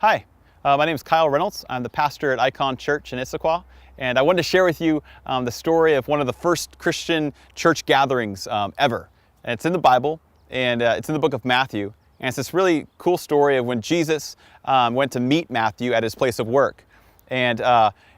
Hi, my name is Kyle Reynolds. I'm the pastor at Icon Church in Issaquah, and I wanted to share with you the story of one of the first Christian church gatherings ever. And it's in the Bible, and it's in the book of Matthew. And it's this really cool story of when Jesus went to meet Matthew at his place of work. And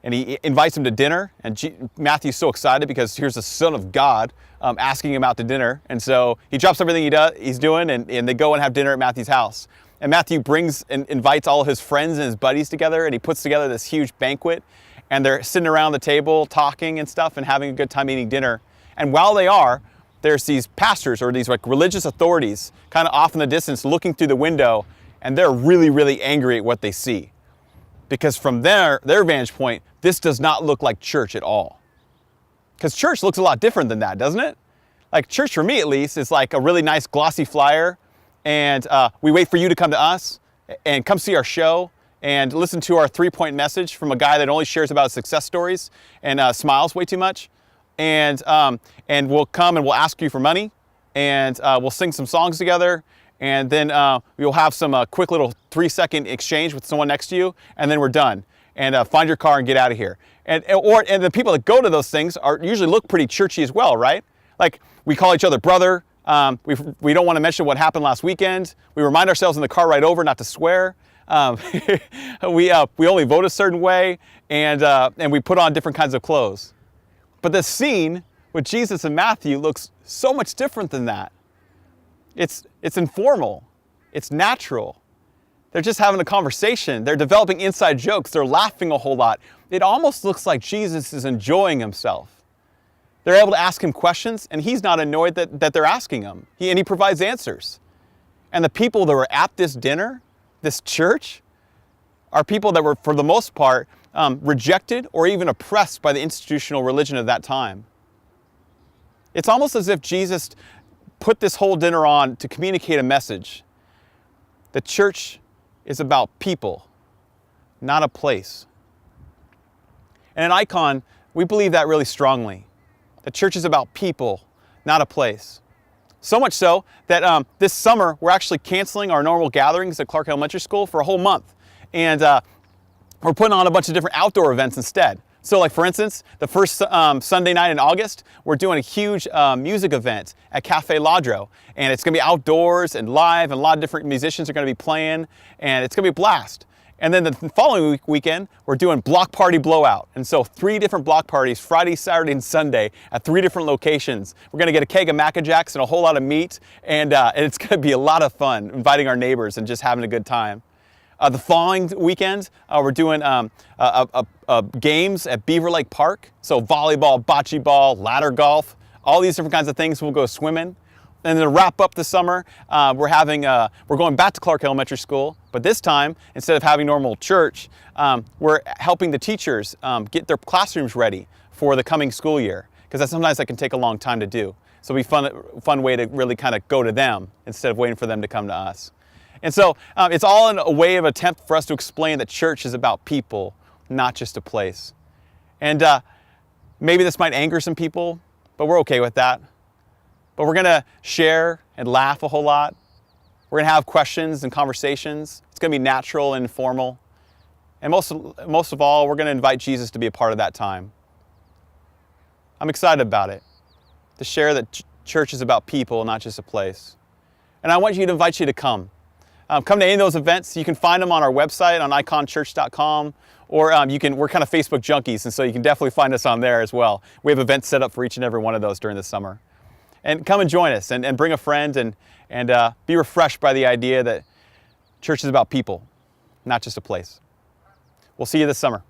he invites him to dinner, and Matthew's so excited because here's the Son of God asking him out to dinner. And so he drops everything he's doing, and they go and have dinner at Matthew's house. And Matthew brings and invites all of his friends and his buddies together, and he puts together this huge banquet, and they're sitting around the table talking and stuff and having a good time eating dinner. And while they are, there's these pastors or these like religious authorities kind of off in the distance looking through the window, and they're really, really angry at what they see. Because from their vantage point, this does not look like church at all. Because church looks a lot different than that, doesn't it? Like church, for me at least, is like a really nice glossy flyer, and we wait for you to come to us and come see our show and listen to our 3-point message from a guy that only shares about his success stories and smiles way too much. And we'll come and we'll ask you for money, and we'll sing some songs together, and then we'll have some quick little 3-second exchange with someone next to you, and then we're done. And find your car and get out of here. And the people that go to those things usually look pretty churchy as well, right? Like we call each other brother. We don't want to mention what happened last weekend. We remind ourselves in the car ride over not to swear. We only vote a certain way, and we put on different kinds of clothes. But the scene with Jesus and Matthew looks so much different than that. It's informal. It's natural. They're just having a conversation. They're developing inside jokes. They're laughing a whole lot. It almost looks like Jesus is enjoying himself. They're able to ask him questions, and he's not annoyed that they're asking him. He provides answers. And the people that were at this dinner, this church, are people that were, for the most part, rejected or even oppressed by the institutional religion of that time. It's almost as if Jesus put this whole dinner on to communicate a message. The church is about people, not a place. And at Icon, we believe that really strongly. The church is about people, not a place. So much so that this summer, we're actually canceling our normal gatherings at Clark Elementary School for a whole month. And we're putting on a bunch of different outdoor events instead. So like for instance, the first Sunday night in August, we're doing a huge music event at Cafe Ladro. And it's gonna be outdoors and live, and a lot of different musicians are gonna be playing, and it's gonna be a blast. And then the following weekend, we're doing Block Party Blowout. And so 3 different block parties, Friday, Saturday, and Sunday at 3 different locations. We're gonna get a keg of Mac and Jacks and a whole lot of meat, and it's gonna be a lot of fun, inviting our neighbors and just having a good time. The following weekend, we're doing games at Beaver Lake Park. So volleyball, bocce ball, ladder golf, all these different kinds of things. We'll go swimming. And then to wrap up the summer, we're going back to Clark Elementary School, but this time, instead of having normal church, we're helping the teachers get their classrooms ready for the coming school year, because sometimes that can take a long time to do. So it'll be a fun way to really kind of go to them instead of waiting for them to come to us. And so it's all in a way of attempt for us to explain that church is about people, not just a place. And maybe this might anger some people, but we're okay with that. But we're gonna share and laugh a whole lot. We're gonna have questions and conversations. It's gonna be natural and informal. And most of all, we're gonna invite Jesus to be a part of that time. I'm excited about it, to share that church is about people, not just a place. And I want to invite you to come. Come to any of those events. You can find them on our website on iconchurch.com, or we're kind of Facebook junkies, and so you can definitely find us on there as well. We have events set up for each and every one of those during the summer. And come and join us, and bring a friend, and be refreshed by the idea that church is about people, not just a place. We'll see you this summer.